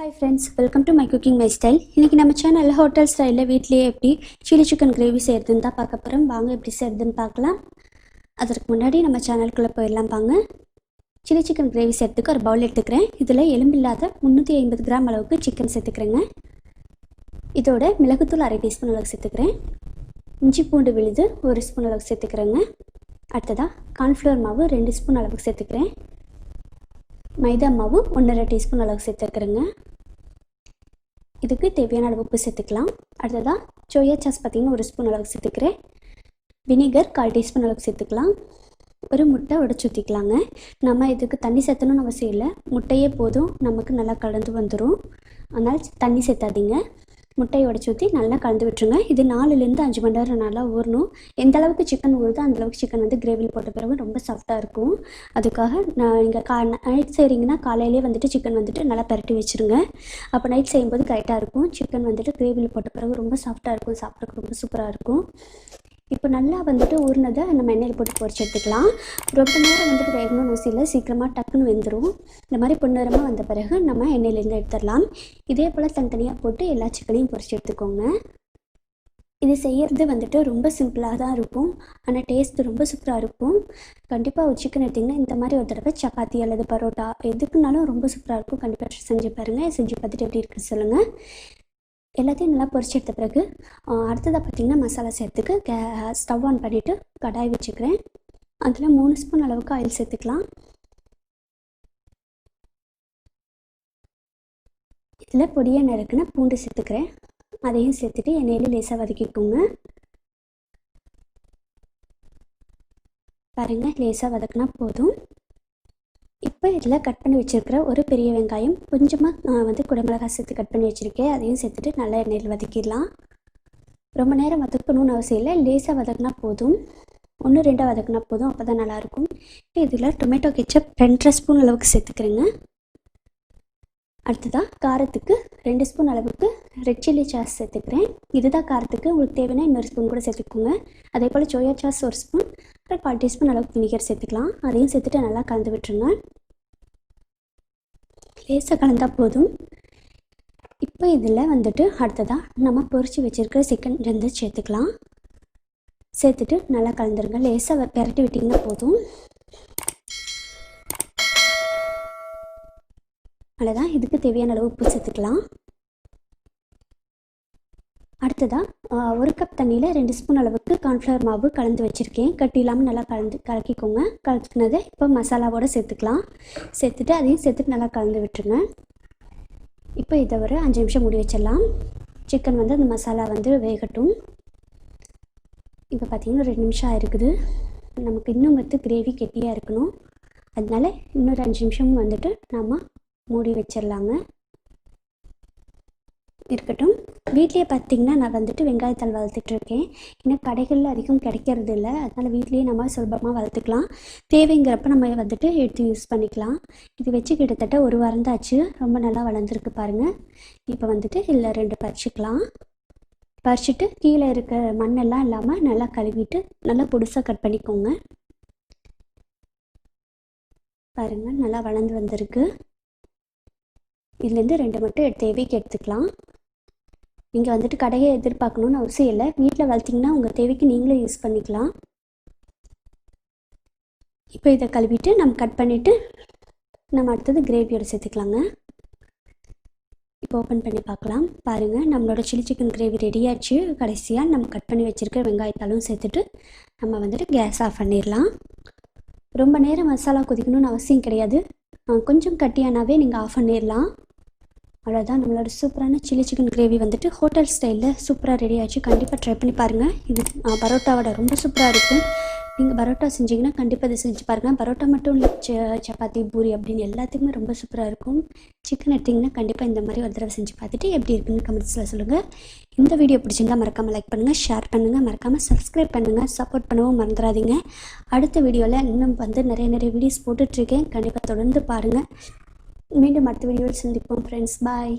Hi friends, welcome to my cooking my style. இன்னைக்கு நம்ம சேனல்ல ஹோட்டல் ஸ்டைல்ல வீட்லயே எப்படி chili chicken gravy செய்யறதுன்னு தான் பார்க்க போறோம். வாங்க எப்படி செய்யறதுன்னு பார்க்கலாம். அதற்கு முன்னாடி நம்ம சேனலுக்குள்ள போயிடலாம் வாங்க. chili chicken gravy செய்யறதுக்கு ஒரு பவுல் எடுத்துக்கிறேன். இதுல எலும்பில்லாத 350 கிராம் அளவுக்கு சிக்கன் சேர்த்துக்கிறேங்க. இதோட மிளகுத்தூள் 1/2 டீஸ்பூன் அளவுக்கு சேர்த்துக்கிறேன். இஞ்சி பூண்டு விழுது 1 ஸ்பூன் அளவுக்கு சேர்த்துக்கிறேங்க. அடுத்ததா கார்ன்ஃப்ளவர் மாவு 2 ஸ்பூன் அளவுக்கு சேர்த்துக்கிறேன். மைதா மாவு 1.5 டீஸ்பூன் அளவுக்கு சேர்த்துக்கிறேங்க. இதுக்கு தேவையான அளவு உப்பு சேர்த்துக்கலாம். அடுத்ததாக சோயா சாஸ் பார்த்திங்கன்னா 1 ஸ்பூன் அளவுக்கு சேர்த்துக்கிறேன். வினிகர் 1/4 டீஸ்பூன் அளவுக்கு சேர்த்துக்கலாம். ஒரு முட்டை உடைச்சி ஊற்றிக்கலாங்க. நம்ம இதுக்கு தண்ணி சேர்த்தணும்னு அவசியம் இல்லை, முட்டையே போதும், நமக்கு நல்லா கலந்து வந்துடும். அதனால் தண்ணி சேர்த்தாதீங்க. முட்டையை உடச்சி ஊற்றி நல்லா கலந்து விட்டுருங்க. இது 4லேருந்து 5 மணி நேரம் நல்லா ஊறணும். எந்த அளவுக்கு சிக்கன் ஊறுதோ அந்தளவுக்கு சிக்கன் வந்து கிரேவியில் போட்ட பிறகு ரொம்ப சாஃப்டாக இருக்கும். அதுக்காக நீங்கள் நைட் செய்கிறீங்கன்னா காலையிலே வந்துட்டு சிக்கன் வந்துட்டு நல்லா பரட்டி வச்சுருங்க. அப்போ நைட் செய்யும்போது கரெக்டாக இருக்கும். சிக்கன் வந்துட்டு கிரேவியில் போட்ட பிறகு ரொம்ப சாஃப்டாக இருக்கும், சாப்பிட்றதுக்கு ரொம்ப சூப்பராக இருக்கும். இப்போ நல்லா வந்துட்டு ஊறினதை நம்ம எண்ணெயில் போட்டு பொரிச்சு எடுத்துக்கலாம். ரொம்ப நேரம் வந்துட்டு வேகணும்னு அவசியம் இல்லை, சீக்கிரமாக டக்குன்னு வெந்துடும். இந்த மாதிரி பொன்னிறமாக வந்த பிறகு நம்ம எண்ணெயிலேருந்து எடுத்துடலாம். இதே போல் தனித்தனியாக போட்டு எல்லா சிக்கனையும் பொரிச்சு எடுத்துக்கோங்க. இது செய்கிறது வந்துட்டு ரொம்ப சிம்பிளாக தான் இருக்கும், ஆனால் டேஸ்ட்டு ரொம்ப சூப்பராக இருக்கும். கண்டிப்பாக ஒரு சிக்கன் எடுத்திங்கன்னா இந்த மாதிரி ஒரு தடவை சப்பாத்தி அல்லது பரோட்டா எதுக்குனாலும் ரொம்ப சூப்பராக இருக்கும். கண்டிப்பாக செஞ்சு பாருங்கள். செஞ்சு பார்த்துட்டு எப்படி இருக்குன்னு சொல்லுங்கள். எல்லாத்தையும் நல்லா பொரிச்சு எடுத்த பிறகு அடுத்ததாக பார்த்திங்கன்னா மசாலா சேர்த்துக்கு ஸ்டவ் ஆன் பண்ணிவிட்டு கடாய் வச்சுக்கிறேன். அதில் 3 ஸ்பூன் அளவுக்கு ஆயில் சேர்த்துக்கலாம். இதில் பொடியாக நறுக்குன பூண்டு சேர்த்துக்கிறேன். அதையும் சேர்த்துட்டு எண்ணெயில் லேசாக வதக்கிக்கோங்க. பாருங்கள், லேசாக வதக்கினா போதும். இப்போ இதில் கட் பண்ணி வச்சுருக்கிற ஒரு பெரிய வெங்காயம், கொஞ்சமாக வந்து குடமிளகாய் சேர்த்து கட் பண்ணி வச்சுருக்கேன், அதையும் சேர்த்துட்டு நல்லா எண்ணெயில் வதக்கிடலாம். ரொம்ப நேரம் வதக்கணும்னு அவசியம் இல்லை, லேசாக வதக்கினா போதும், 1-2 வதக்கினா போதும், அப்போ தான் நல்லாயிருக்கும். இப்போ இதில் டொமேட்டோ கெச்சப் 2.5 ஸ்பூன் அளவுக்கு சேர்த்துக்கிறேங்க. அடுத்ததாக காரத்துக்கு 2 ஸ்பூன் அளவுக்கு ரெட் சில்லி சாஸ் சேர்த்துக்கிறேன். இதுதான் காரத்துக்கு, உங்களுக்கு தேவைன்னா இன்னொரு ஸ்பூன் கூட சேர்த்துக்கோங்க. அதே போல் சோயா சாஸ் 1 ஸ்பூன், 1/4 டீஸ்பூன் அளவுக்கு வினிகர் சேர்த்துக்கலாம். அதையும் சேர்த்துட்டு நல்லா கலந்து விட்டுருங்க. லேசாக கலந்தால் போதும். இப்போ இதில் வந்துட்டு அடுத்ததாக நம்ம பொரிச்சு வச்சுருக்கிற சிக்கன் வந்து சேர்த்துக்கலாம். சேர்த்துட்டு நல்லா கலந்துருங்க. லேசாக பெரட்டி விட்டிங்கன்னா போதும். அவ்வளோதான். இதுக்கு தேவையான அளவு உப்பு சேர்த்துக்கலாம். அடுத்ததாக 1 கப் தண்ணியில் 2 ஸ்பூன் அளவுக்கு கார்ன்ஃப்ளவர் மாவு கலந்து வச்சுருக்கேன். கட்டி இல்லாமல் நல்லா கலக்கிக்கோங்க. கலக்கினதை இப்போ மசாலாவோடு சேர்த்துக்கலாம். சேர்த்துட்டு அதையும் சேர்த்துட்டு நல்லா கலந்து விட்டுருங்க. இப்போ இதை ஒரு 5 நிமிஷம் மூடி வச்சிடலாம். சிக்கன் வந்து அந்த மசாலா வந்து வேகட்டும். இப்போ பார்த்திங்கன்னா 2 நிமிஷம் ஆயிருக்குது. நமக்கு இன்னும் வந்து கிரேவி கெட்டியாக இருக்கணும். அதனால இன்னொரு 5 நிமிஷம் வந்துட்டு நம்ம மூடி வச்சிடலாங்க. இருக்கட்டும். வீட்லேயே பார்த்திங்கன்னா நான் வந்துட்டு வெங்காயத்தாள் வளர்த்துட்ருக்கேன். ஏன்னா கடைகளில் அதிகம் கிடைக்கிறது இல்லை, அதனால் வீட்லேயே நம்ம சுலபமாக வளர்த்துக்கலாம். தேவைங்கிறப்ப நம்ம வந்துட்டு எடுத்து யூஸ் பண்ணிக்கலாம். இது வச்சு கிட்டத்தட்ட 1 வாரம் தான் ஆச்சு. ரொம்ப நல்லா வளர்ந்துருக்கு பாருங்கள். இப்போ வந்துட்டு இதில் 2 பறிச்சுக்கலாம். பறிச்சுட்டு கீழே இருக்க மண்ணெல்லாம் இல்லாமல் நல்லா கழுவிட்டு நல்லா பொடிசாக கட் பண்ணிக்கோங்க. பாருங்கள், நல்லா வளர்ந்து வந்திருக்கு. இதுலேருந்து 2 மட்டும் தேவைக்கு எடுத்துக்கலாம். நீங்கள் வந்துட்டு கடையை எதிர்பார்க்கணுன்னு அவசியம் இல்லை, வீட்டில் வளர்த்திங்கன்னா உங்கள் தேவைக்கு நீங்களே யூஸ் பண்ணிக்கலாம். இப்போ இதை கழுவிட்டு நம்ம கட் பண்ணிவிட்டு நம்ம அடுத்தது கிரேவியோடு சேர்த்துக்கலாங்க. இப்போ ஓப்பன் பண்ணி பார்க்கலாம். பாருங்கள், நம்மளோட சில்லி சிக்கன் கிரேவி ரெடியாச்சு. கடைசியாக நம்ம கட் பண்ணி வச்சுருக்க வெங்காயத்தாலும் சேர்த்துட்டு நம்ம வந்துட்டு கேஸ் ஆஃப் பண்ணிடலாம். ரொம்ப நேரம் மசாலா கொதிக்கணும்னு அவசியம் கிடையாது, கொஞ்சம் கட்டியானாவே நீங்கள் ஆஃப் பண்ணிடலாம். அவ்வளோதான், நம்மளோட சூப்பரான சில்லி சிக்கன் கிரேவி வந்துட்டு ஹோட்டல் ஸ்டைலில் சூப்பராக ரெடி ஆச்சு. கண்டிப்பாக ட்ரை பண்ணி பாருங்கள். இது பரோட்டாவோட ரொம்ப சூப்பராக இருக்கும். நீங்கள் பரோட்டா செஞ்சிங்கன்னா கண்டிப்பாக இதை செஞ்சு பாருங்கள். பரோட்டா மட்டும் இல்லை, சப்பாத்தி பூரி அப்படின்னு எல்லாத்துக்குமே ரொம்ப சூப்பராக இருக்கும். சிக்கன் எடுத்திங்கன்னா கண்டிப்பாக இந்த மாதிரி ஒரு தடவை செஞ்சு பார்த்துட்டு எப்படி இருக்குன்னு கமெண்ட்ஸில் சொல்லுங்கள். இந்த வீடியோ பிடிச்சிருந்தா மறக்காமல் லைக் பண்ணுங்கள், ஷேர் பண்ணுங்கள், மறக்காமல் சப்ஸ்கிரைப் பண்ணுங்கள், சப்போர்ட் பண்ணவும் மறந்துடாதீங்க. அடுத்த வீடியோவில் இன்னும் வந்து நிறைய வீடியோஸ் போட்டுட்ருக்கேன். கண்டிப்பாக தொடர்ந்து பாருங்கள். மீண்டும் அடுத்த வீடியோவில் சந்திப்போம் ஃப்ரெண்ட்ஸ். பாய்.